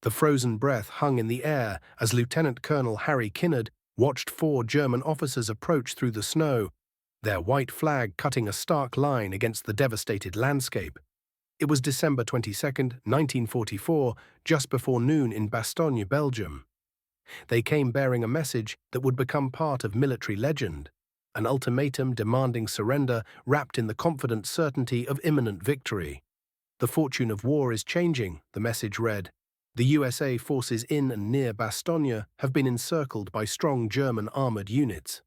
The frozen breath hung in the air as Lieutenant Colonel Harry Kinnard watched 4 German officers approach through the snow, their white flag cutting a stark line against the devastated landscape. It was December 22, 1944, just before noon in Bastogne, Belgium. They came bearing a message that would become part of military legend, an ultimatum demanding surrender wrapped in the confident certainty of imminent victory. "The fortune of war is changing," the message read. "The USA forces in and near Bastogne have been encircled by strong German armored units.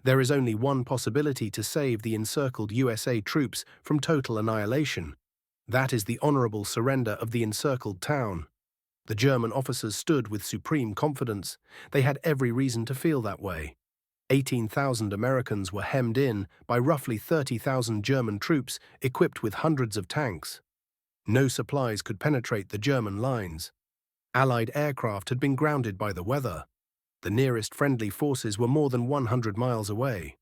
There is only one possibility to save the encircled USA troops from total annihilation. That is the honorable surrender of the encircled town." The German officers stood with supreme confidence. They had every reason to feel that way. 18,000 Americans were hemmed in by roughly 30,000 German troops equipped with hundreds of tanks. No supplies could penetrate the German lines. Allied aircraft had been grounded by the weather. The nearest friendly forces were more than 100 miles away.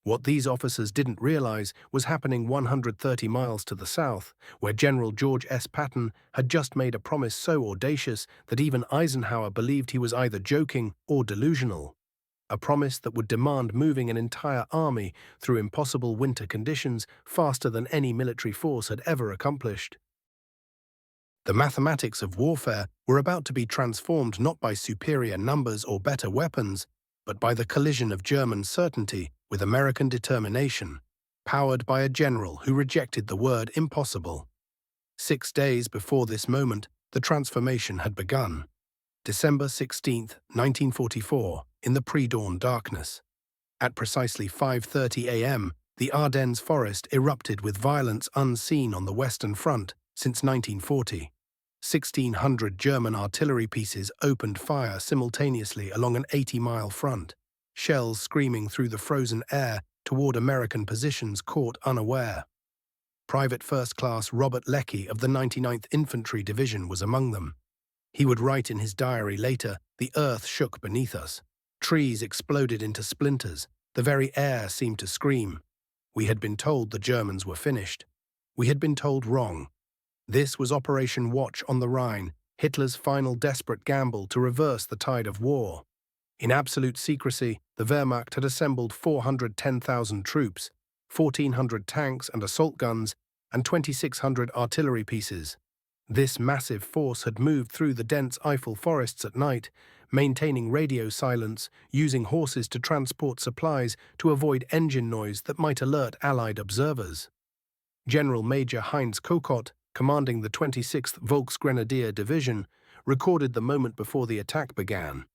What these officers didn't realize was happening 130 miles to the south, where General George S. Patton had just made a promise so audacious that even Eisenhower believed he was either joking or delusional. A promise that would demand moving an entire army through impossible winter conditions faster than any military force had ever accomplished. The mathematics of warfare were about to be transformed not by superior numbers or better weapons, but by the collision of German certainty with American determination, powered by a general who rejected the word impossible. 6 days before this moment, the transformation had begun. December 16, 1944, in the pre-dawn darkness. At precisely 5:30 a.m., the Ardennes forest erupted with violence unseen on the Western Front since 1940. 1,600 German artillery pieces opened fire simultaneously along an 80-mile front, shells screaming through the frozen air toward American positions caught unaware. Private First Class Robert Leckie of the 99th Infantry Division was among them. He would write in his diary later, "The earth shook beneath us. Trees exploded into splinters. The very air seemed to scream. We had been told the Germans were finished. We had been told wrong. This was Operation Watch on the Rhine, Hitler's final desperate gamble to reverse the tide of war. In absolute secrecy, the Wehrmacht had assembled 410,000 troops, 1,400 tanks and assault guns, and 2,600 artillery pieces. This massive force had moved through the dense Eifel forests at night, maintaining radio silence, using horses to transport supplies to avoid engine noise that might alert Allied observers. General Major Heinz Kokott, commanding the 26th Volksgrenadier Division, recorded the moment before the attack began.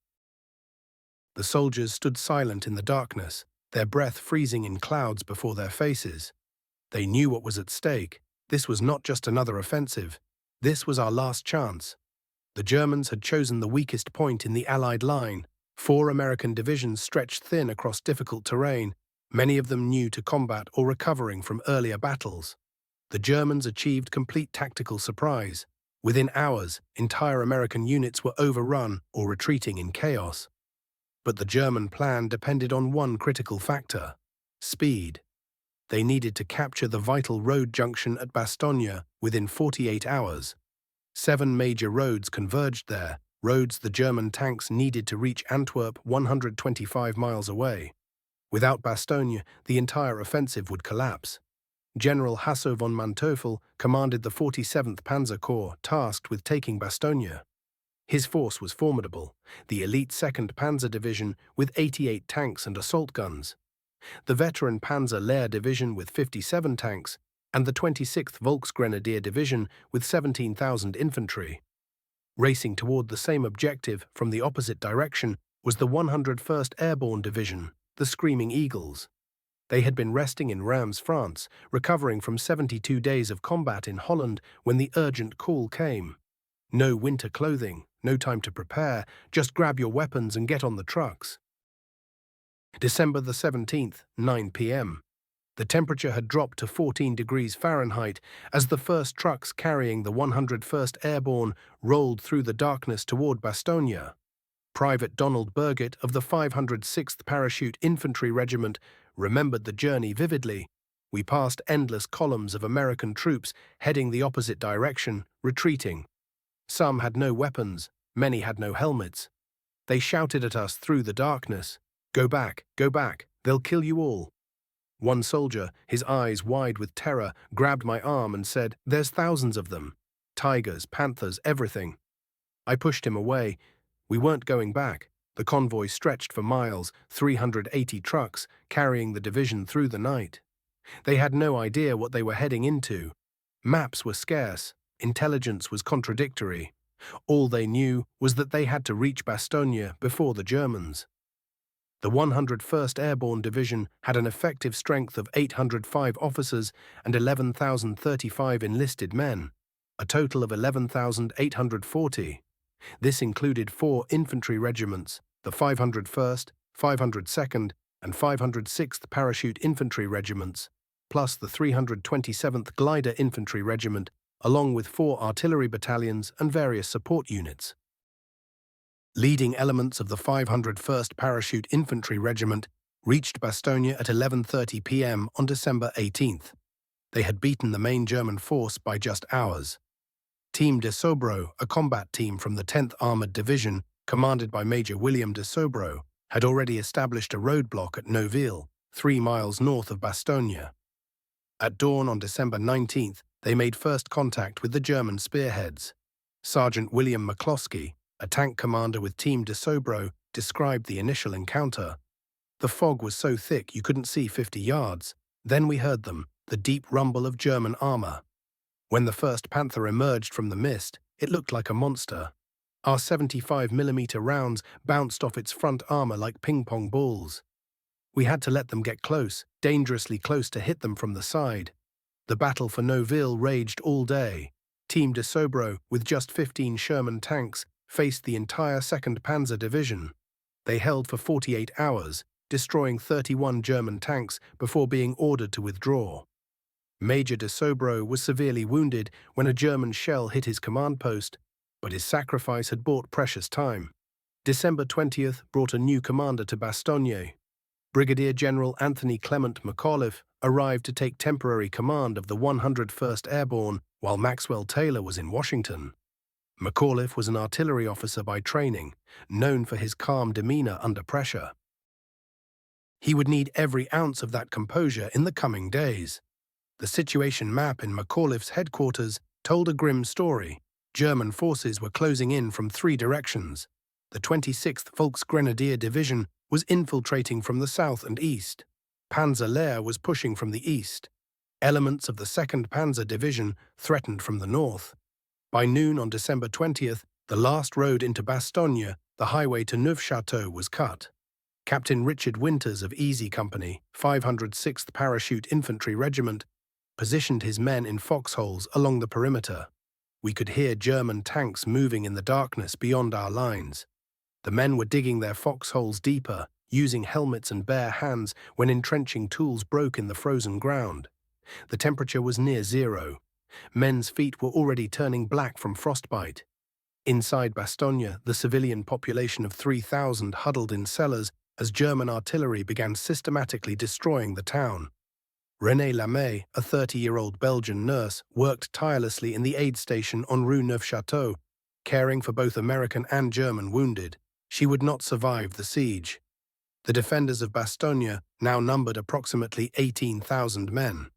The soldiers stood silent in the darkness, their breath freezing in clouds before their faces. They knew what was at stake. This was not just another offensive. This was our last chance. The Germans had chosen the weakest point in the Allied line. 4 American divisions stretched thin across difficult terrain, many of them new to combat or recovering from earlier battles. The Germans achieved complete tactical surprise. Within hours, entire American units were overrun or retreating in chaos. But the German plan depended on one critical factor: speed. They needed to capture the vital road junction at Bastogne within 48 hours. 7 major roads converged there, roads the German tanks needed to reach Antwerp 125 miles away. Without Bastogne, the entire offensive would collapse. General Hasso von Manteuffel commanded the 47th Panzer Corps tasked with taking Bastogne. His force was formidable, the elite 2nd Panzer Division with 88 tanks and assault guns, the veteran Panzer Lehr Division with 57 tanks, and the 26th Volksgrenadier Division with 17,000 infantry. Racing toward the same objective from the opposite direction was the 101st Airborne Division, the Screaming Eagles. They had been resting in Reims, France, recovering from 72 days of combat in Holland when the urgent call came. No winter clothing, no time to prepare, just grab your weapons and get on the trucks. December the 17th, 9 p.m. The temperature had dropped to 14 degrees Fahrenheit as the first trucks carrying the 101st Airborne rolled through the darkness toward Bastogne. Private Donald Burgett of the 506th Parachute Infantry Regiment remembered the journey vividly. We passed endless columns of American troops heading the opposite direction, retreating. Some had no weapons, many had no helmets. They shouted at us through the darkness, go back, they'll kill you all." One soldier, his eyes wide with terror, grabbed my arm and said, "There's thousands of them. Tigers, panthers, everything." I pushed him away. We weren't going back. The convoy stretched for miles, 380 trucks, carrying the division through the night. They had no idea what they were heading into. Maps were scarce. Intelligence was contradictory. All they knew was that they had to reach Bastogne before the Germans. The 101st Airborne Division had an effective strength of 805 officers and 11,035 enlisted men, a total of 11,840. This included 4 infantry regiments, the 501st, 502nd, and 506th Parachute Infantry Regiments, plus the 327th Glider Infantry Regiment, along with 4 artillery battalions and various support units. Leading elements of the 501st Parachute Infantry Regiment reached Bastogne at 11:30 p.m. on December 18th. They had beaten the main German force by just hours. Team de Sobro, a combat team from the 10th Armored Division, commanded by Major William de Sobro, had already established a roadblock at Neuville, 3 miles north of Bastogne. At dawn on December 19th, they made first contact with the German spearheads. Sergeant William McCloskey, a tank commander with Team de Sobro, described the initial encounter. "The fog was so thick you couldn't see 50 yards. Then we heard them, the deep rumble of German armor. When the first Panther emerged from the mist, it looked like a monster. Our 75mm rounds bounced off its front armor like ping-pong balls. We had to let them get close, dangerously close to hit them from the side. The battle for Neuville raged all day. Team de Sobro, with just 15 Sherman tanks, faced the entire 2nd Panzer Division. They held for 48 hours, destroying 31 German tanks before being ordered to withdraw. Major de Sobro was severely wounded when a German shell hit his command post, but his sacrifice had bought precious time. December 20th brought a new commander to Bastogne. Brigadier General Anthony Clement McAuliffe arrived to take temporary command of the 101st Airborne while Maxwell Taylor was in Washington. McAuliffe was an artillery officer by training, known for his calm demeanor under pressure. He would need every ounce of that composure in the coming days. The situation map in McAuliffe's headquarters told a grim story. German forces were closing in from 3 directions. The 26th Volksgrenadier Division was infiltrating from the south and east. Panzer Lehr was pushing from the east. Elements of the 2nd Panzer Division threatened from the north. By noon on December 20th, the last road into Bastogne, the highway to Neufchâteau, was cut. Captain Richard Winters of Easy Company, 506th Parachute Infantry Regiment, positioned his men in foxholes along the perimeter. We could hear German tanks moving in the darkness beyond our lines. The men were digging their foxholes deeper, using helmets and bare hands when entrenching tools broke in the frozen ground. The temperature was near zero. Men's feet were already turning black from frostbite. Inside Bastogne, the civilian population of 3,000 huddled in cellars as German artillery began systematically destroying the town. Renée Lamé, a 30-year-old Belgian nurse, worked tirelessly in the aid station en rue Neufchâteau, caring for both American and German wounded. She would not survive the siege. The defenders of Bastogne now numbered approximately 18,000 men.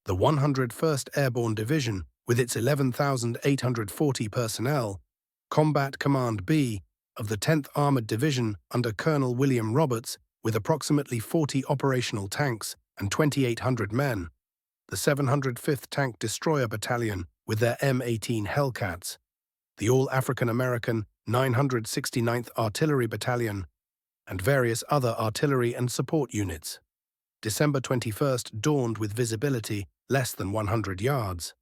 The 101st Airborne Division, with its 11,840 personnel, Combat Command B of the 10th Armored Division under Colonel William Roberts, with approximately 40 operational tanks and 2,800 men, the 705th Tank Destroyer Battalion with their M18 Hellcats, the All-African-American 969th Artillery Battalion, and various other artillery and support units. December 21st dawned with visibility less than 100 yards.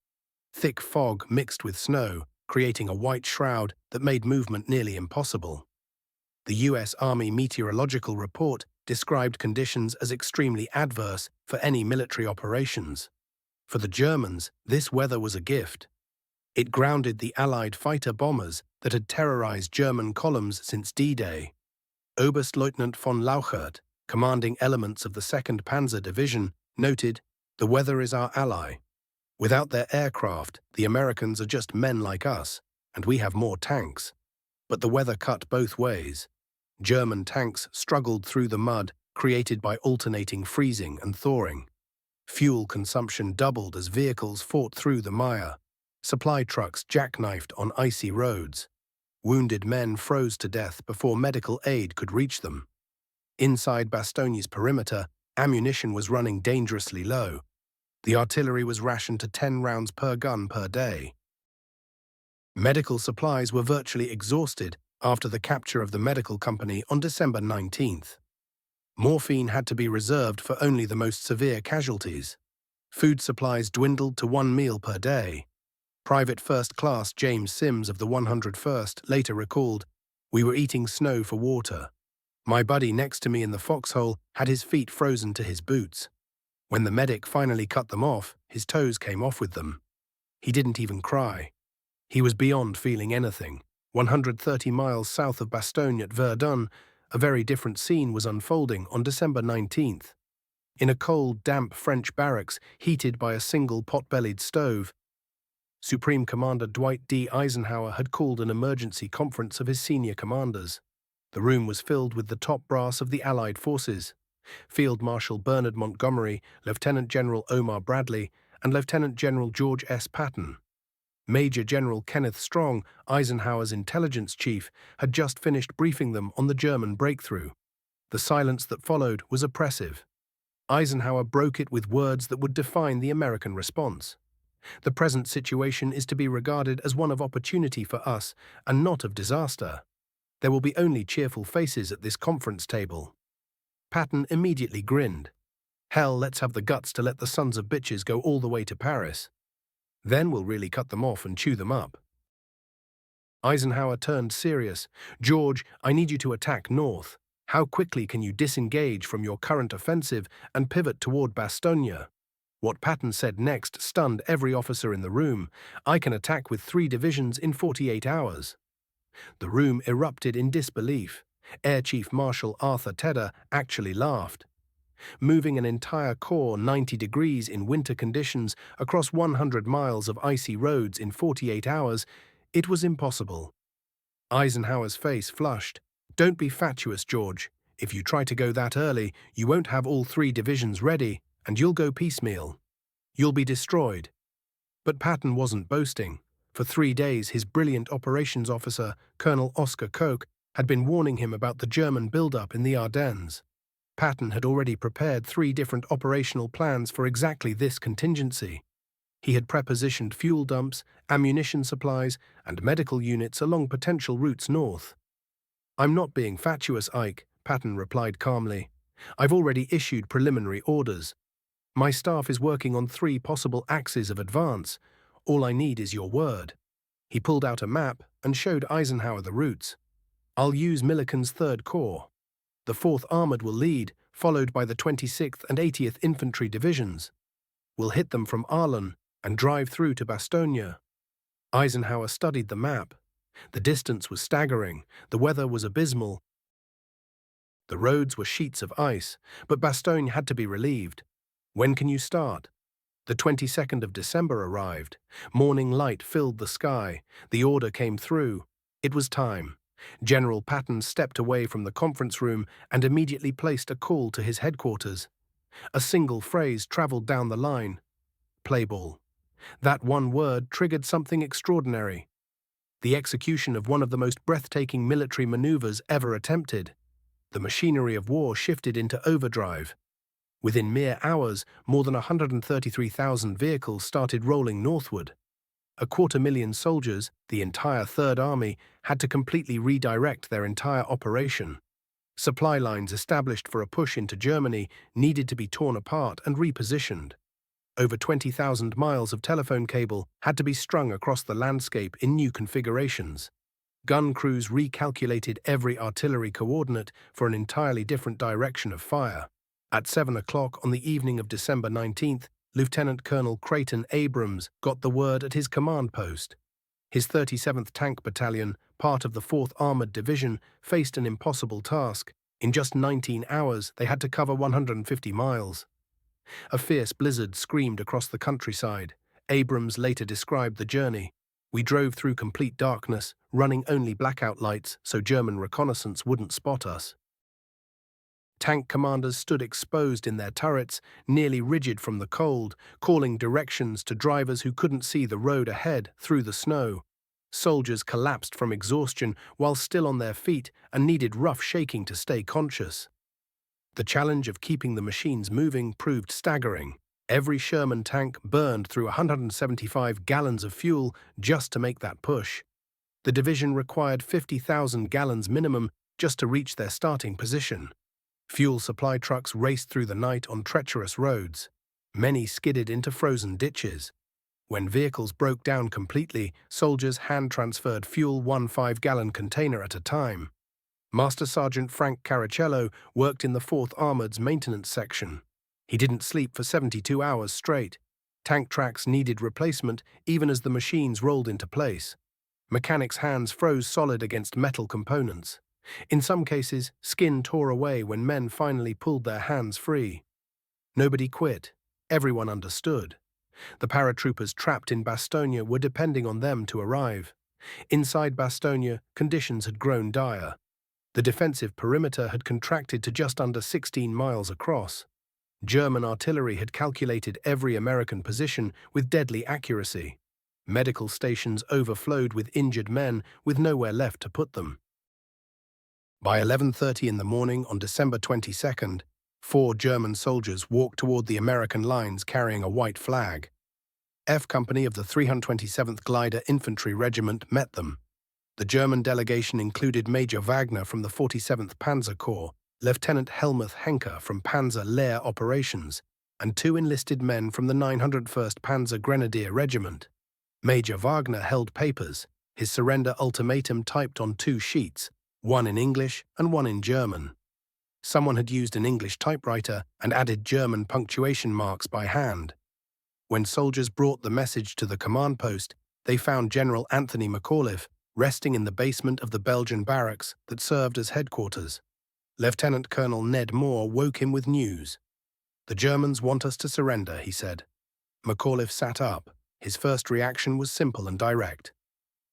Thick fog mixed with snow, creating a white shroud that made movement nearly impossible. The U.S. Army Meteorological Report described conditions as extremely adverse for any military operations. For the Germans, this weather was a gift. It grounded the Allied fighter-bombers that had terrorized German columns since D-Day. Oberstleutnant von Lauchert, commanding elements of the 2nd Panzer Division, noted, "The weather is our ally. Without their aircraft, the Americans are just men like us, and we have more tanks. But the weather cut both ways. German tanks struggled through the mud created by alternating freezing and thawing. Fuel consumption doubled as vehicles fought through the mire. Supply trucks jackknifed on icy roads. Wounded men froze to death before medical aid could reach them. Inside Bastogne's perimeter, ammunition was running dangerously low. The artillery was rationed to 10 rounds per gun per day. Medical supplies were virtually exhausted after the capture of the medical company on December 19th. Morphine had to be reserved for only the most severe casualties. Food supplies dwindled to 1 meal per day. Private First Class James Sims of the 101st later recalled, "We were eating snow for water. My buddy next to me in the foxhole had his feet frozen to his boots. When the medic finally cut them off, his toes came off with them. He didn't even cry. He was beyond feeling anything." 130 miles south of Bastogne at Verdun, a very different scene was unfolding on December 19th. In a cold, damp French barracks heated by a single pot-bellied stove, Supreme Commander Dwight D. Eisenhower had called an emergency conference of his senior commanders. The room was filled with the top brass of the Allied forces: Field Marshal Bernard Montgomery, Lieutenant General Omar Bradley, and Lieutenant General George S. Patton. Major General Kenneth Strong, Eisenhower's intelligence chief, had just finished briefing them on the German breakthrough. The silence that followed was oppressive. Eisenhower broke it with words that would define the American response. "The present situation is to be regarded as one of opportunity for us and not of disaster. There will be only cheerful faces at this conference table." Patton immediately grinned. "Hell, let's have the guts to let the sons of bitches go all the way to Paris. Then we'll really cut them off and chew them up." Eisenhower turned serious. "George, I need you to attack north. How quickly can you disengage from your current offensive and pivot toward Bastogne?" What Patton said next stunned every officer in the room. "I can attack with 3 divisions in 48 hours. The room erupted in disbelief. Air Chief Marshal Arthur Tedder actually laughed. Moving an entire corps 90 degrees in winter conditions across 100 miles of icy roads in 48 hours, it was impossible. Eisenhower's face flushed. "Don't be fatuous, George. If you try to go that early, you won't have all 3 divisions ready, and you'll go piecemeal. You'll be destroyed." But Patton wasn't boasting. For 3 days, his brilliant operations officer, Colonel Oscar Koch, had been warning him about the German buildup in the Ardennes. Patton had already prepared 3 different operational plans for exactly this contingency. He had prepositioned fuel dumps, ammunition supplies, and medical units along potential routes north. "I'm not being fatuous, Ike," Patton replied calmly. "I've already issued preliminary orders. My staff is working on 3 possible axes of advance. All I need is your word." He pulled out a map and showed Eisenhower the routes. "I'll use Milliken's 3rd Corps. The 4th Armored will lead, followed by the 26th and 80th Infantry Divisions. We'll hit them from Arlon and drive through to Bastogne." Eisenhower studied the map. The distance was staggering, the weather was abysmal. The roads were sheets of ice, but Bastogne had to be relieved. "When can you start?" The 22nd of December arrived. Morning light filled the sky. The order came through. It was time. General Patton stepped away from the conference room and immediately placed a call to his headquarters. A single phrase traveled down the line: "Play ball." That one word triggered something extraordinary. The execution of one of the most breathtaking military maneuvers ever attempted. The machinery of war shifted into overdrive. Within mere hours, more than 133,000 vehicles started rolling northward. 250,000 soldiers, the entire Third Army, had to completely redirect their entire operation. Supply lines established for a push into Germany needed to be torn apart and repositioned. Over 20,000 miles of telephone cable had to be strung across the landscape in new configurations. Gun crews recalculated every artillery coordinate for an entirely different direction of fire. At 7 o'clock on the evening of December 19th, Lieutenant Colonel Creighton Abrams got the word at his command post. His 37th Tank Battalion, part of the 4th Armored Division, faced an impossible task. In just 19 hours, they had to cover 150 miles. A fierce blizzard screamed across the countryside. Abrams later described the journey. We drove through complete darkness, running only blackout lights so German reconnaissance wouldn't spot us. Tank commanders stood exposed in their turrets, nearly rigid from the cold, calling directions to drivers who couldn't see the road ahead through the snow. Soldiers collapsed from exhaustion while still on their feet and needed rough shaking to stay conscious. The challenge of keeping the machines moving proved staggering. Every Sherman tank burned through 175 gallons of fuel just to make that push. The division required 50,000 gallons minimum just to reach their starting position. Fuel supply trucks raced through the night on treacherous roads. Many skidded into frozen ditches. When vehicles broke down completely, soldiers hand-transferred fuel 1 5-gallon container at a time. Master Sergeant Frank Caracello worked in the 4th Armored's maintenance section. He didn't sleep for 72 hours straight. Tank tracks needed replacement even as the machines rolled into place. Mechanics' hands froze solid against metal components. In some cases, skin tore away when men finally pulled their hands free. Nobody quit. Everyone understood. The paratroopers trapped in Bastogne were depending on them to arrive. Inside Bastogne, conditions had grown dire. The defensive perimeter had contracted to just under 16 miles across. German artillery had calculated every American position with deadly accuracy. Medical stations overflowed with injured men with nowhere left to put them. By 11:30 in the morning on December 22nd, 4 German soldiers walked toward the American lines carrying a white flag. F Company of the 327th Glider Infantry Regiment met them. The German delegation included Major Wagner from the 47th Panzer Corps, Lieutenant Helmuth Henke from Panzer Lehr Operations, and 2 enlisted men from the 901st Panzer Grenadier Regiment. Major Wagner held papers, his surrender ultimatum typed on 2 sheets, one in English and one in German. Someone had used an English typewriter and added German punctuation marks by hand. When soldiers brought the message to the command post, they found General Anthony McAuliffe resting in the basement of the Belgian barracks that served as headquarters. Lieutenant Colonel Ned Moore woke him with news. "The Germans want us to surrender," he said. McAuliffe sat up. His first reaction was simple and direct.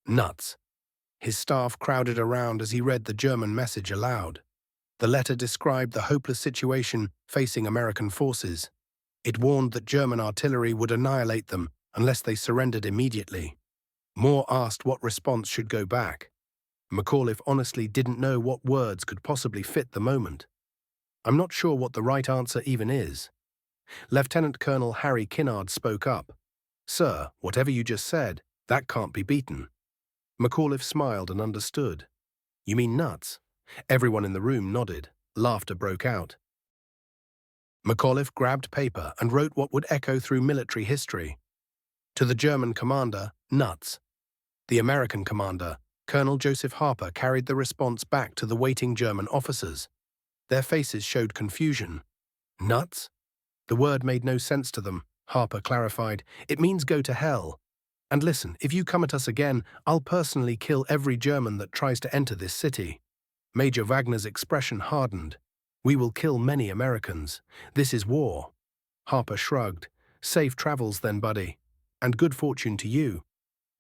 "Nuts." His staff crowded around as he read the German message aloud. The letter described the hopeless situation facing American forces. It warned that German artillery would annihilate them unless they surrendered immediately. Moore asked what response should go back. McAuliffe honestly didn't know what words could possibly fit the moment. "I'm not sure what the right answer even is." Lieutenant Colonel Harry Kinnard spoke up. "Sir, whatever you just said, that can't be beaten." McAuliffe smiled and understood. "You mean nuts?" Everyone in the room nodded. Laughter broke out. McAuliffe grabbed paper and wrote what would echo through military history. To the German commander, nuts. The American commander, Colonel Joseph Harper, carried the response back to the waiting German officers. Their faces showed confusion. Nuts? The word made no sense to them, Harper clarified. "It means go to hell. And listen, if you come at us again, I'll personally kill every German that tries to enter this city." Major Wagner's expression hardened. "We will kill many Americans. This is war." Harper shrugged. "Safe travels then, buddy. And good fortune to you."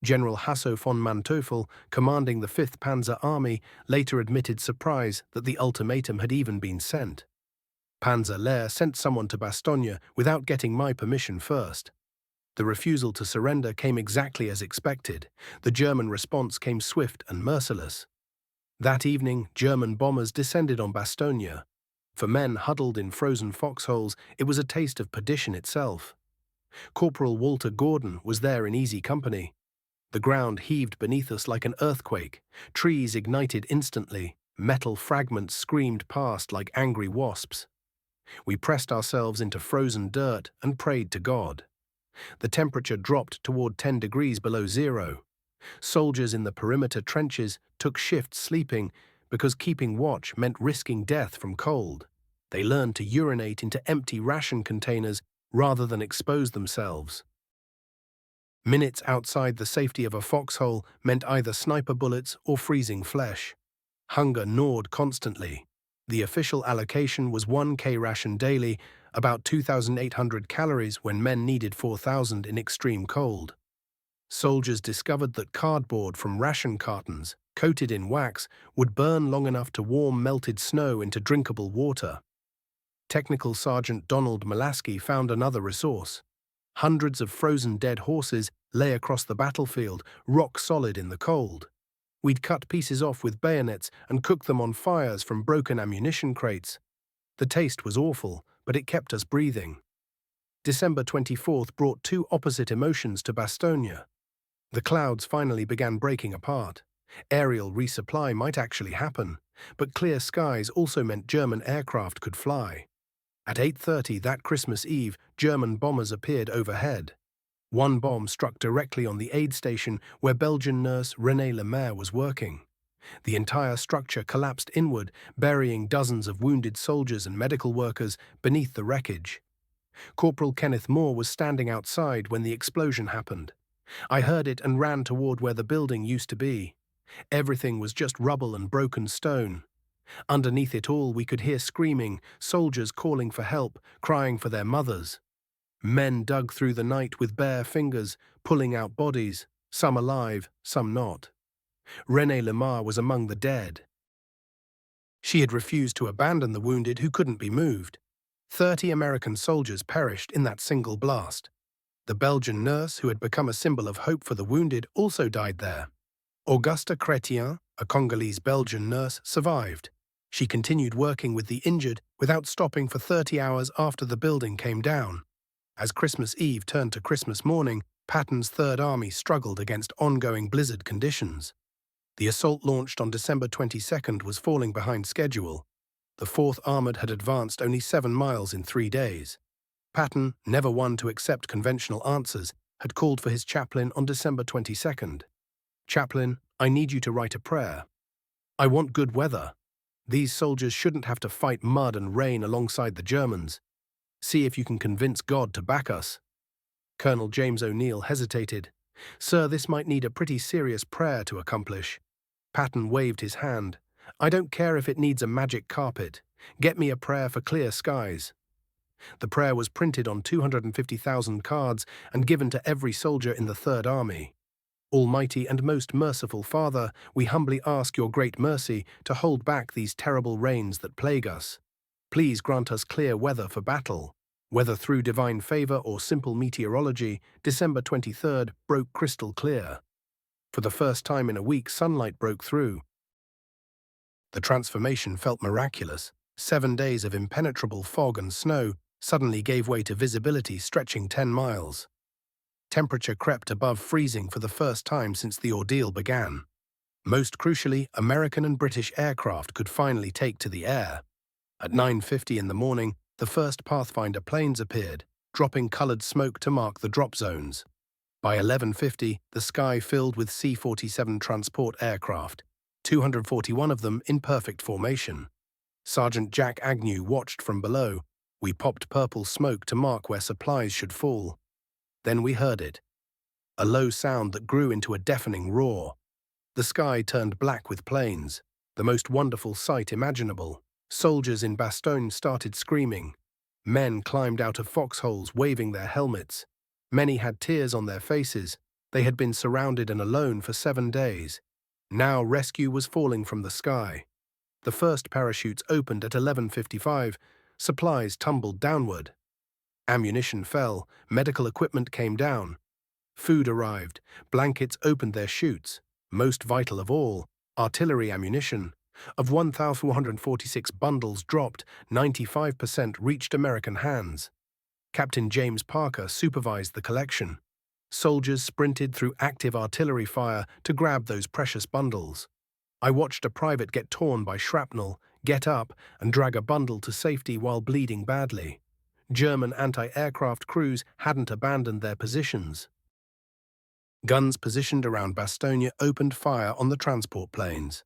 General Hasso von Manteuffel, commanding the 5th Panzer Army, later admitted surprise that the ultimatum had even been sent. "Panzer Lehr sent someone to Bastogne without getting my permission first." The refusal to surrender came exactly as expected. The German response came swift and merciless. That evening, German bombers descended on Bastogne. For men huddled in frozen foxholes, it was a taste of perdition itself. Corporal Walter Gordon was there in easy company. The ground heaved beneath us like an earthquake. Trees ignited instantly. Metal fragments screamed past like angry wasps. We pressed ourselves into frozen dirt and prayed to God. The temperature dropped toward 10 degrees below zero. Soldiers in the perimeter trenches took shifts sleeping because keeping watch meant risking death from cold. They learned to urinate into empty ration containers rather than expose themselves. Minutes outside the safety of a foxhole meant either sniper bullets or freezing flesh. Hunger gnawed constantly. The official allocation was 1 K ration daily, about 2,800 calories when men needed 4,000 in extreme cold. Soldiers discovered that cardboard from ration cartons, coated in wax, would burn long enough to warm melted snow into drinkable water. Technical Sergeant Donald Molaski found another resource. Hundreds of frozen dead horses lay across the battlefield, rock solid in the cold. We'd cut pieces off with bayonets and cook them on fires from broken ammunition crates. The taste was awful, but it kept us breathing. December 24th brought two opposite emotions to Bastogne. The clouds finally began breaking apart. Aerial resupply might actually happen, but clear skies also meant German aircraft could fly. At 8:30 that Christmas Eve, German bombers appeared overhead. One bomb struck directly on the aid station where Belgian nurse Renée Lemaire was working. The entire structure collapsed inward, burying dozens of wounded soldiers and medical workers beneath the wreckage. Corporal Kenneth Moore was standing outside when the explosion happened. I heard it and ran toward where the building used to be. Everything was just rubble and broken stone. Underneath it all, we could hear screaming, soldiers calling for help, crying for their mothers. Men dug through the night with bare fingers, pulling out bodies, some alive, some not. Renée Lemaire was among the dead. She had refused to abandon the wounded who couldn't be moved. 30 American soldiers perished in that single blast. The Belgian nurse, who had become a symbol of hope for the wounded, also died there. Augusta Chrétien, a Congolese-Belgian nurse, survived. She continued working with the injured without stopping for 30 hours after the building came down. As Christmas Eve turned to Christmas morning, Pattons Third Army struggled against ongoing blizzard conditions. The assault launched on December 22nd was falling behind schedule. The 4th Armoured had advanced only 7 miles in 3 days. Patton, never one to accept conventional answers, had called for his chaplain on December 22nd. "Chaplain, I need you to write a prayer. I want good weather. These soldiers shouldn't have to fight mud and rain alongside the Germans. See if you can convince God to back us." Colonel James O'Neill hesitated. "Sir, this might need a pretty serious prayer to accomplish." Patton waved his hand. "I don't care if it needs a magic carpet. Get me a prayer for clear skies." The prayer was printed on 250,000 cards and given to every soldier in the Third Army. "Almighty and most merciful Father, we humbly ask your great mercy to hold back these terrible rains that plague us. Please grant us clear weather for battle." Whether through divine favor or simple meteorology, December 23rd broke crystal clear. For the first time in a week, sunlight broke through. The transformation felt miraculous. 7 days of impenetrable fog and snow suddenly gave way to visibility stretching 10 miles. Temperature crept above freezing for the first time since the ordeal began. Most crucially, American and British aircraft could finally take to the air. At 9:50 in the morning, the first Pathfinder planes appeared, dropping colored smoke to mark the drop zones. By 11:50, the sky filled with C-47 transport aircraft, 241 of them in perfect formation. Sergeant Jack Agnew watched from below. We popped purple smoke to mark where supplies should fall. Then we heard it. A low sound that grew into a deafening roar. The sky turned black with planes, the most wonderful sight imaginable. Soldiers in Bastogne started screaming. Men climbed out of foxholes waving their helmets. Many had tears on their faces. They had been surrounded and alone for 7 days. Now rescue was falling from the sky. The first parachutes opened at 11:55. Supplies tumbled downward. Ammunition fell, medical equipment came down. Food arrived, blankets opened their chutes. Most vital of all, artillery ammunition. Of 1,446 bundles dropped, 95% reached American hands. Captain James Parker supervised the collection. Soldiers sprinted through active artillery fire to grab those precious bundles. I watched a private get torn by shrapnel, get up, and drag a bundle to safety while bleeding badly. German anti-aircraft crews hadn't abandoned their positions. Guns positioned around Bastogne opened fire on the transport planes.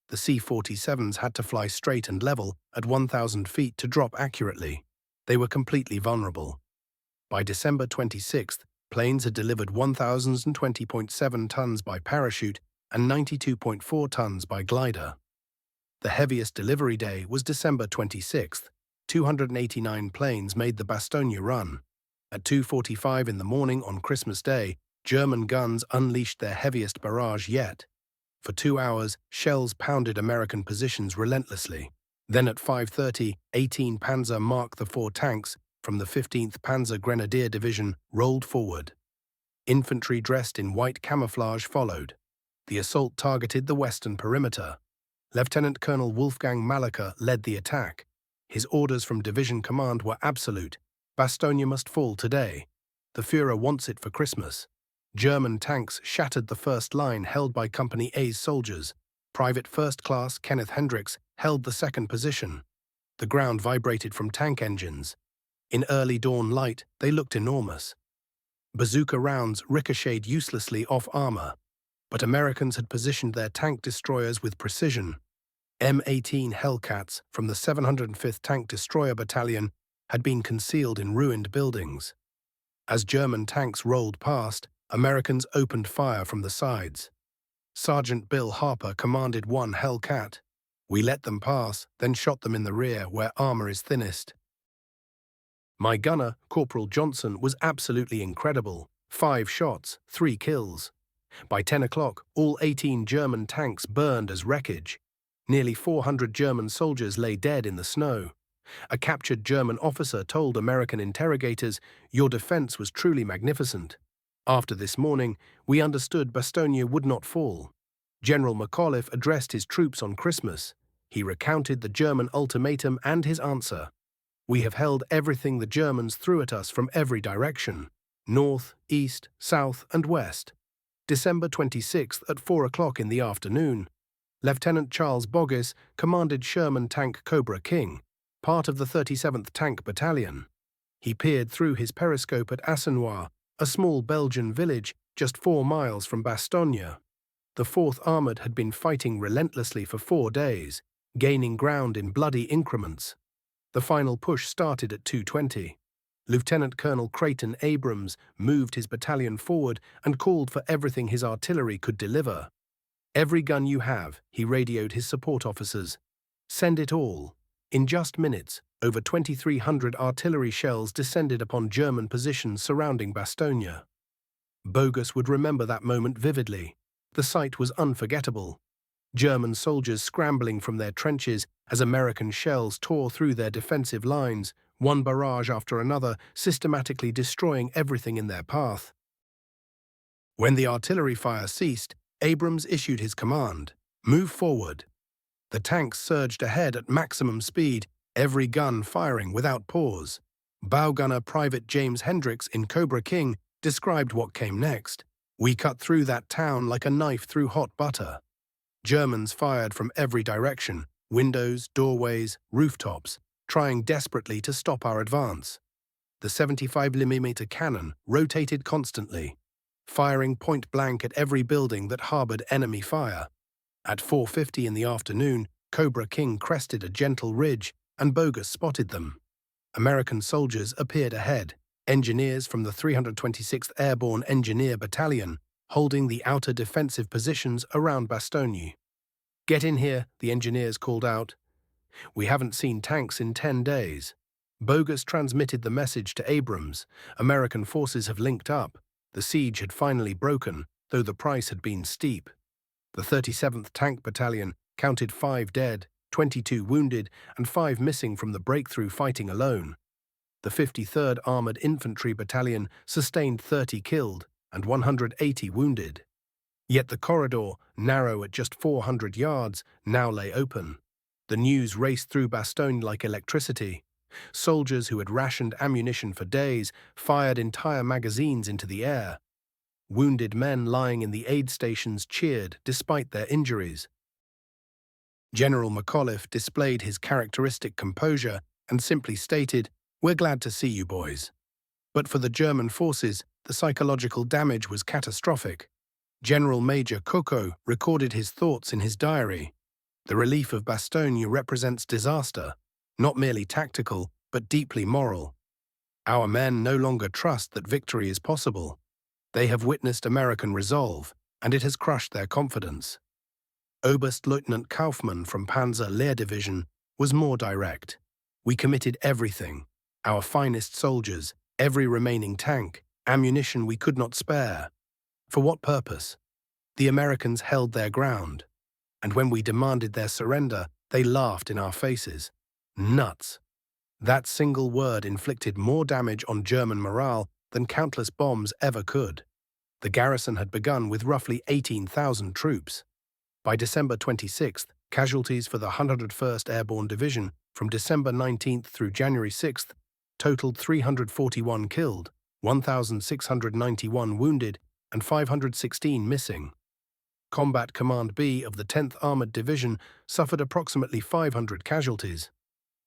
The C-47s had to fly straight and level at 1,000 feet to drop accurately. They were completely vulnerable. By December 26th, planes had delivered 1,020.7 tons by parachute and 92.4 tons by glider. The heaviest delivery day was December 26th, 289 planes made the Bastogne run. At 2:45 in the morning on Christmas Day, German guns unleashed their heaviest barrage yet. For 2 hours, shells pounded American positions relentlessly. Then at 5:30, 18 Panzer Mark IV tanks from the 15th Panzer Grenadier Division rolled forward. Infantry dressed in white camouflage followed. The assault targeted the western perimeter. Lieutenant Colonel Wolfgang Malaka led the attack. His orders from Division Command were absolute. Bastogne must fall today. The Führer wants it for Christmas. German tanks shattered the first line held by Company A's soldiers. Private First Class Kenneth Hendricks held the second position. The ground vibrated from tank engines. In early dawn light, they looked enormous. Bazooka rounds ricocheted uselessly off armor, but Americans had positioned their tank destroyers with precision. M18 Hellcats from the 705th Tank Destroyer Battalion had been concealed in ruined buildings. As German tanks rolled past, Americans opened fire from the sides. Sergeant Bill Harper commanded one Hellcat. We let them pass, then shot them in the rear where armor is thinnest. My gunner, Corporal Johnson, was absolutely incredible. 5 shots, 3 kills. By 10 o'clock, all 18 German tanks burned as wreckage. Nearly 400 German soldiers lay dead in the snow. A captured German officer told American interrogators, "Your defense was truly magnificent. After this morning, we understood Bastogne would not fall." General McAuliffe addressed his troops on Christmas. He recounted the German ultimatum and his answer. "We have held everything the Germans threw at us from every direction, north, east, south, and west." December 26th at 4 o'clock in the afternoon, Lieutenant Charles Boggis commanded Sherman Tank Cobra King, part of the 37th Tank Battalion. He peered through his periscope at Assenois, a small Belgian village just 4 miles from Bastogne. The 4th Armoured had been fighting relentlessly for 4 days, gaining ground in bloody increments. The final push started at 2:20. Lieutenant Colonel Creighton Abrams moved his battalion forward and called for everything his artillery could deliver. "Every gun you have," he radioed his support officers. "Send it all." In just minutes, over 2,300 artillery shells descended upon German positions surrounding Bastogne. Bogus would remember that moment vividly. The sight was unforgettable. German soldiers scrambling from their trenches as American shells tore through their defensive lines, one barrage after another, systematically destroying everything in their path. When the artillery fire ceased, Abrams issued his command, "Move forward." The tanks surged ahead at maximum speed, every gun firing without pause. Bow gunner Private James Hendricks in Cobra King described what came next. "We cut through that town like a knife through hot butter." Germans fired from every direction, windows, doorways, rooftops, trying desperately to stop our advance. The 75mm cannon rotated constantly, firing point-blank at every building that harbored enemy fire. At 4:50 in the afternoon, Cobra King crested a gentle ridge, and Bogus spotted them. American soldiers appeared ahead, engineers from the 326th Airborne Engineer Battalion, holding the outer defensive positions around Bastogne. "Get in here," the engineers called out. "We haven't seen tanks in 10 days. Bogus transmitted the message to Abrams. American forces have linked up. The siege had finally broken, though the price had been steep. The 37th Tank Battalion counted 5 dead, 22 wounded, and 5 missing from the breakthrough fighting alone. The 53rd Armoured Infantry Battalion sustained 30 killed and 180 wounded. Yet the corridor, narrow at just 400 yards, now lay open. The news raced through Bastogne like electricity. Soldiers who had rationed ammunition for days fired entire magazines into the air. Wounded men lying in the aid stations cheered despite their injuries. General McAuliffe displayed his characteristic composure and simply stated, "We're glad to see you boys." But for the German forces, the psychological damage was catastrophic. General Major Coco recorded his thoughts in his diary. "The relief of Bastogne represents disaster, not merely tactical, but deeply moral. Our men no longer trust that victory is possible. They have witnessed American resolve, and it has crushed their confidence." Oberst Lieutenant Kaufmann from Panzer Lehr Division was more direct. We committed everything, our finest soldiers, every remaining tank, ammunition we could not spare. For what purpose? The Americans held their ground, and when we demanded their surrender, they laughed in our faces. Nuts. That single word inflicted more damage on German morale than countless bombs ever could. The garrison had begun with roughly 18,000 troops. By December 26th, casualties for the 101st Airborne Division from December 19th through January 6th totaled 341 killed, 1,691 wounded, and 516 missing. Combat Command B of the 10th Armored Division suffered approximately 500 casualties.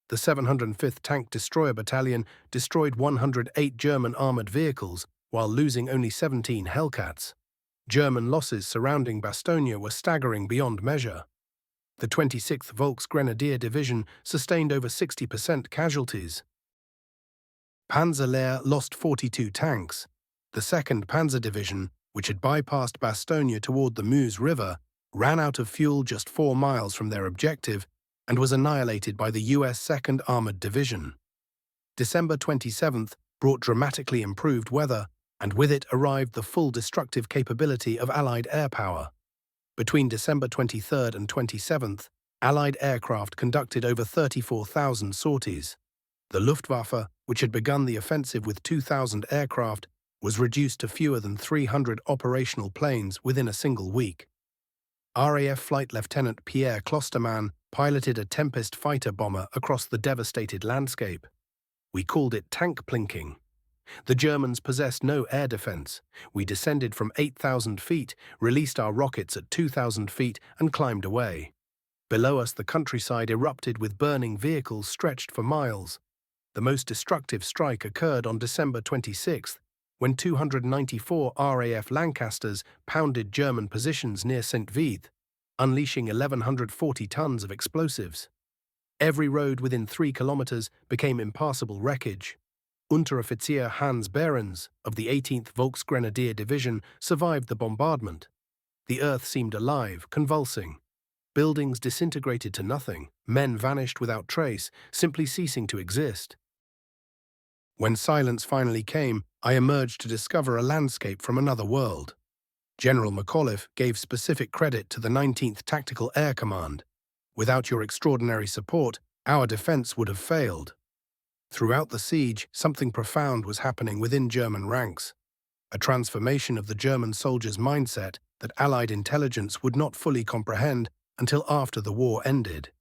The 705th Tank Destroyer Battalion destroyed 108 German armored vehicles while losing only 17 Hellcats. German losses surrounding Bastogne were staggering beyond measure. The 26th Volksgrenadier Division sustained over 60% casualties. Panzerlehr lost 42 tanks. The 2nd Panzer Division, which had bypassed Bastogne toward the Meuse River, ran out of fuel just 4 miles from their objective and was annihilated by the U.S. 2nd Armored Division. December 27th brought dramatically improved weather, and with it arrived the full destructive capability of Allied air power. Between December 23rd and 27th, Allied aircraft conducted over 34,000 sorties. The Luftwaffe, which had begun the offensive with 2,000 aircraft, was reduced to fewer than 300 operational planes within a single week. RAF Flight Lieutenant Pierre Klostermann piloted a Tempest fighter bomber across the devastated landscape. We called it tank plinking. The Germans possessed no air defense. We descended from 8,000 feet, released our rockets at 2,000 feet, and climbed away. Below us, the countryside erupted with burning vehicles stretched for miles. The most destructive strike occurred on December 26th, when 294 RAF Lancasters pounded German positions near St. Vith, unleashing 1,140 tons of explosives. Every road within 3 kilometers became impassable wreckage. Unteroffizier Hans Behrens of the 18th Volksgrenadier Division survived the bombardment. The earth seemed alive, convulsing. Buildings disintegrated to nothing, men vanished without trace, simply ceasing to exist. When silence finally came, I emerged to discover a landscape from another world. General McAuliffe gave specific credit to the 19th Tactical Air Command. Without your extraordinary support, our defense would have failed. Throughout the siege, something profound was happening within German ranks. A transformation of the German soldiers' mindset that Allied intelligence would not fully comprehend until after the war ended.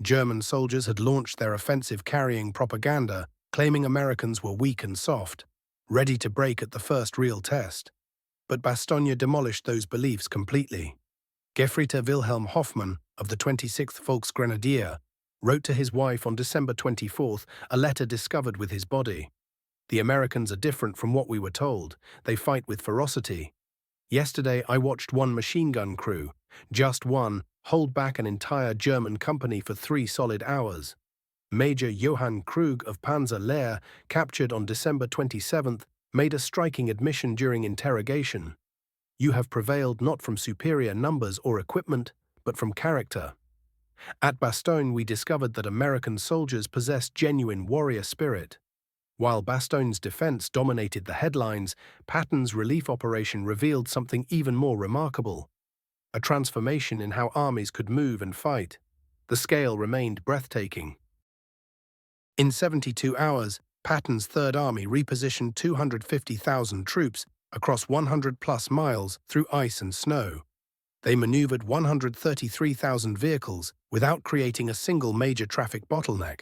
German soldiers had launched their offensive carrying propaganda, claiming Americans were weak and soft, ready to break at the first real test. But Bastogne demolished those beliefs completely. Gefreiter Wilhelm Hoffmann of the 26th Volksgrenadier wrote to his wife on December 24th a letter discovered with his body. The Americans are different from what we were told. They fight with ferocity. Yesterday I watched one machine gun crew, just one, hold back an entire German company for 3 solid hours. Major Johann Krug of Panzer Lehr, captured on December 27th, made a striking admission during interrogation. You have prevailed not from superior numbers or equipment, but from character. At Bastogne we discovered that American soldiers possessed genuine warrior spirit. While Bastogne's defense dominated the headlines, Patton's relief operation revealed something even more remarkable. A transformation in how armies could move and fight. The scale remained breathtaking. In 72 hours, Pattons Third Army repositioned 250,000 troops across 100-plus miles through ice and snow. They maneuvered 133,000 vehicles without creating a single major traffic bottleneck.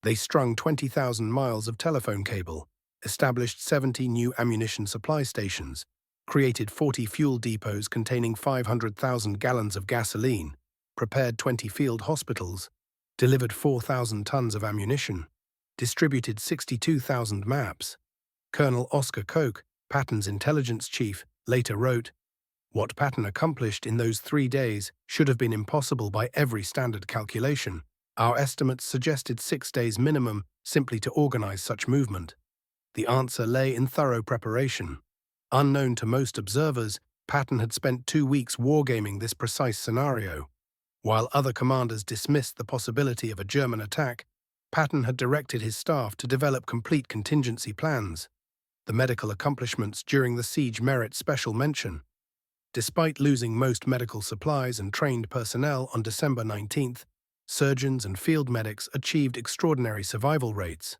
They strung 20,000 miles of telephone cable, established 70 new ammunition supply stations, created 40 fuel depots containing 500,000 gallons of gasoline, prepared 20 field hospitals, delivered 4,000 tons of ammunition, distributed 62,000 maps. Colonel Oscar Koch, Patton's intelligence chief, later wrote, "What Patton accomplished in those 3 days should have been impossible by every standard calculation. Our estimates suggested 6 days minimum simply to organize such movement. The answer lay in thorough preparation. Unknown to most observers, Patton had spent 2 weeks wargaming this precise scenario. While other commanders dismissed the possibility of a German attack, Patton had directed his staff to develop complete contingency plans. The medical accomplishments during the siege merit special mention. Despite losing most medical supplies and trained personnel on December 19th, surgeons and field medics achieved extraordinary survival rates.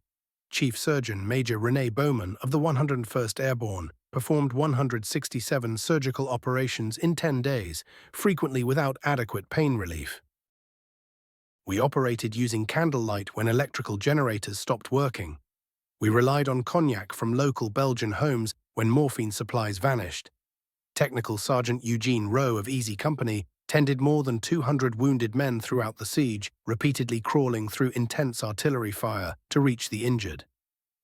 Chief Surgeon Major René Bowman of the 101st Airborne performed 167 surgical operations in 10 days, frequently without adequate pain relief. We operated using candlelight when electrical generators stopped working. We relied on cognac from local Belgian homes when morphine supplies vanished. Technical Sergeant Eugene Rowe of Easy Company tended more than 200 wounded men throughout the siege, repeatedly crawling through intense artillery fire to reach the injured.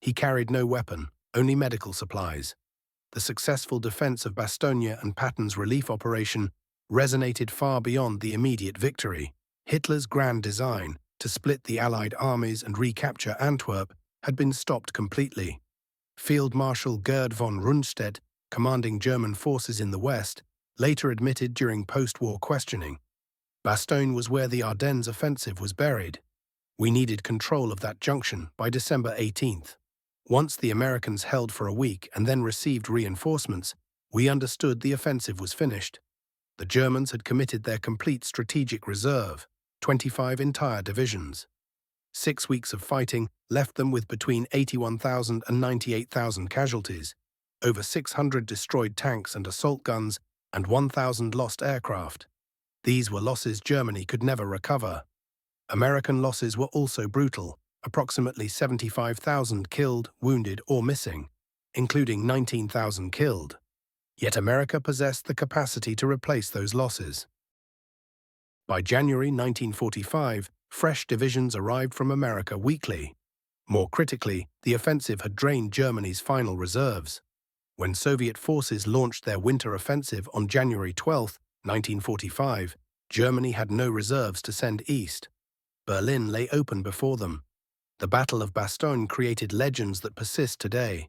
He carried no weapon, only medical supplies. The successful defense of Bastogne and Patton's relief operation resonated far beyond the immediate victory. Hitler's grand design to split the Allied armies and recapture Antwerp had been stopped completely. Field Marshal Gerd von Rundstedt, commanding German forces in the West, later admitted during post-war questioning, Bastogne was where the Ardennes offensive was buried. We needed control of that junction by December 18th. Once the Americans held for a week and then received reinforcements, we understood the offensive was finished. The Germans had committed their complete strategic reserve, 25 entire divisions. 6 weeks of fighting left them with between 81,000 and 98,000 casualties, over 600 destroyed tanks and assault guns, and 1,000 lost aircraft. These were losses Germany could never recover. American losses were also brutal, approximately 75,000 killed, wounded, or missing, including 19,000 killed. Yet America possessed the capacity to replace those losses. By January 1945, fresh divisions arrived from America weekly. More critically, the offensive had drained Germany's final reserves. When Soviet forces launched their winter offensive on January 12, 1945, Germany had no reserves to send east. Berlin lay open before them. The Battle of Bastogne created legends that persist today.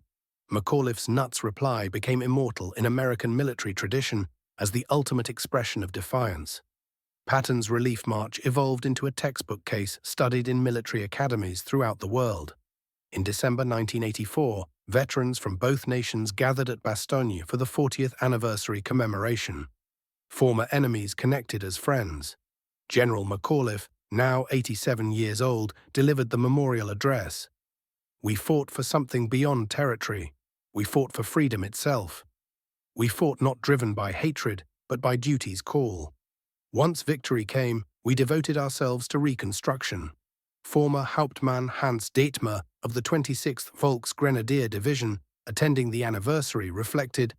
McAuliffe's nuts reply became immortal in American military tradition as the ultimate expression of defiance. Patton's relief march evolved into a textbook case studied in military academies throughout the world. In December 1984, veterans from both nations gathered at Bastogne for the 40th anniversary commemoration. Former enemies connected as friends. General McAuliffe, now 87 years old, delivered the memorial address. We fought for something beyond territory. We fought for freedom itself. We fought not driven by hatred, but by duty's call. Once victory came, we devoted ourselves to reconstruction. Former Hauptmann Hans Dietmar of the 26th Volksgrenadier Division, attending the anniversary, reflected,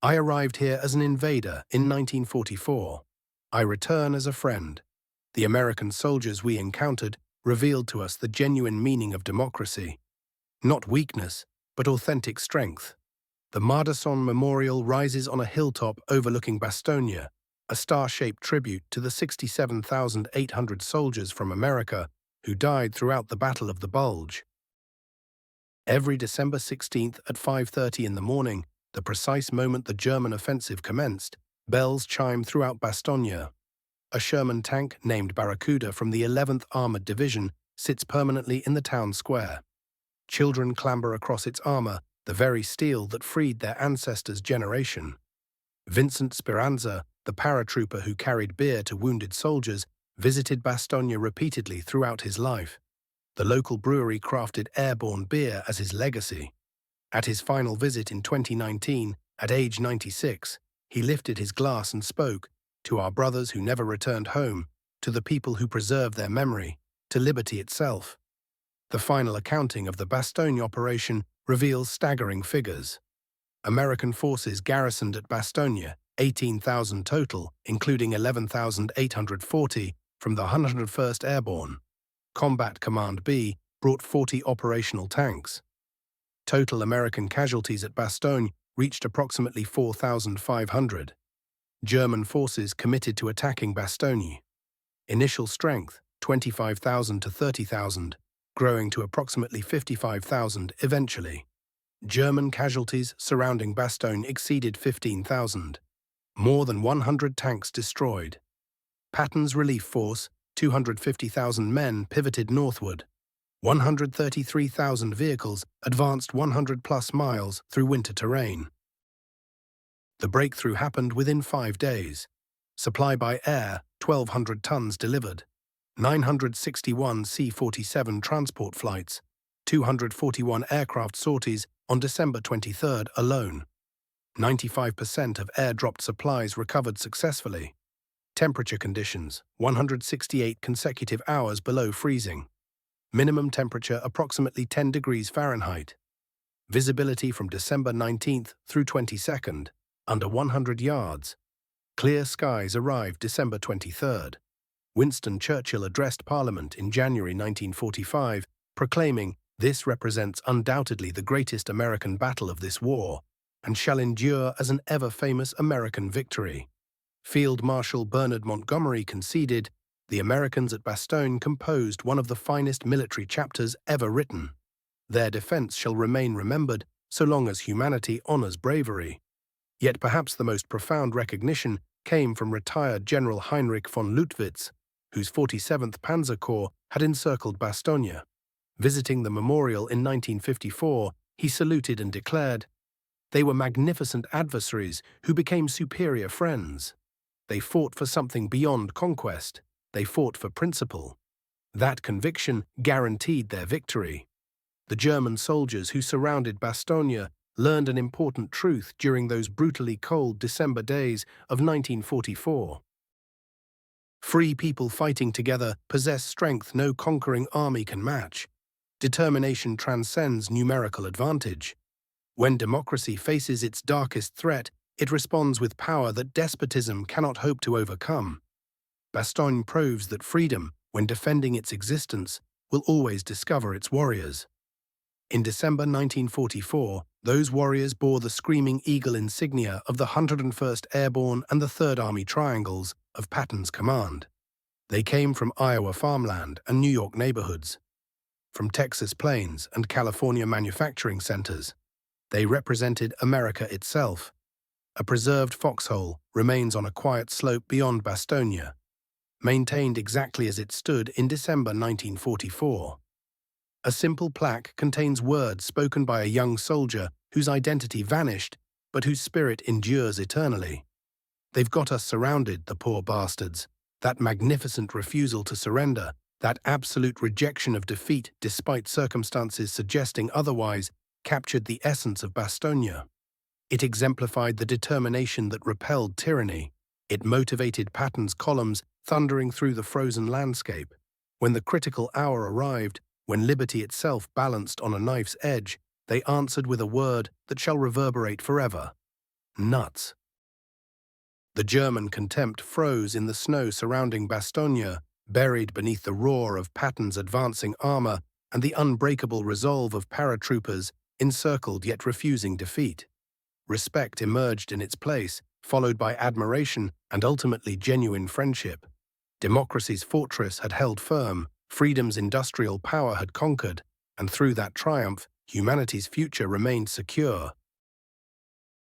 "I arrived here as an invader in 1944. I return as a friend. The American soldiers we encountered revealed to us the genuine meaning of democracy. Not weakness, but authentic strength." The Mardasson Memorial rises on a hilltop overlooking Bastogne, a star-shaped tribute to the 67,800 soldiers from America who died throughout the Battle of the Bulge. Every December 16th at 5:30 in the morning, the precise moment the German offensive commenced, bells chime throughout Bastogne. A Sherman tank named Barracuda from the 11th Armored Division sits permanently in the town square. Children clamber across its armor, the very steel that freed their ancestors' generation. Vincent Speranza, the paratrooper who carried beer to wounded soldiers, visited Bastogne repeatedly throughout his life. The local brewery crafted airborne beer as his legacy. At his final visit in 2019, at age 96, he lifted his glass and spoke, "To our brothers who never returned home, to the people who preserve their memory, to liberty itself." The final accounting of the Bastogne operation reveals staggering figures. American forces garrisoned at Bastogne, 18,000 total, including 11,840 from the 101st Airborne. Combat Command B brought 40 operational tanks. Total American casualties at Bastogne reached approximately 4,500. German forces committed to attacking Bastogne. Initial strength, 25,000 to 30,000, growing to approximately 55,000 eventually. German casualties surrounding Bastogne exceeded 15,000. More than 100 tanks destroyed. Patton's relief force, 250,000 men, pivoted northward. 133,000 vehicles advanced 100-plus miles through winter terrain. The breakthrough happened within 5 days. Supply by air, 1,200 tons delivered. 961 C-47 transport flights, 241 aircraft sorties on December 23 alone. 95% of air-dropped supplies recovered successfully. Temperature conditions, 168 consecutive hours below freezing. Minimum temperature approximately 10 degrees Fahrenheit. Visibility from December 19th through 22nd, under 100 yards. Clear skies arrived December 23rd. Winston Churchill addressed Parliament in January 1945, proclaiming, "This represents undoubtedly the greatest American battle of this war, and shall endure as an ever-famous American victory." Field Marshal Bernard Montgomery conceded, "The Americans at Bastogne composed one of the finest military chapters ever written. Their defense shall remain remembered so long as humanity honors bravery." Yet perhaps the most profound recognition came from retired General Heinrich von Luttwitz, whose 47th Panzer Corps had encircled Bastogne. Visiting the memorial in 1954, he saluted and declared, "They were magnificent adversaries who became superior friends. They fought for something beyond conquest. They fought for principle. That conviction guaranteed their victory." The German soldiers who surrounded Bastogne learned an important truth during those brutally cold December days of 1944. Free people fighting together possess strength no conquering army can match. Determination transcends numerical advantage. When democracy faces its darkest threat, it responds with power that despotism cannot hope to overcome. Bastogne proves that freedom, when defending its existence, will always discover its warriors. In December 1944, those warriors bore the Screaming Eagle insignia of the 101st Airborne and the Third Army Triangles of Patton's command. They came from Iowa farmland and New York neighborhoods, from Texas plains and California manufacturing centers. They represented America itself. A preserved foxhole remains on a quiet slope beyond Bastogne, maintained exactly as it stood in December 1944. A simple plaque contains words spoken by a young soldier whose identity vanished, but whose spirit endures eternally. "They've got us surrounded, the poor bastards." That magnificent refusal to surrender, that absolute rejection of defeat despite circumstances suggesting otherwise, captured the essence of Bastogne. It exemplified the determination that repelled tyranny. It motivated Patton's columns thundering through the frozen landscape. When the critical hour arrived, when liberty itself balanced on a knife's edge, they answered with a word that shall reverberate forever: nuts. The German contempt froze in the snow surrounding Bastogne, buried beneath the roar of Patton's advancing armor and the unbreakable resolve of paratroopers encircled yet refusing defeat. Respect emerged in its place, followed by admiration and ultimately genuine friendship. Democracy's fortress had held firm, freedom's industrial power had conquered, and through that triumph, humanity's future remained secure.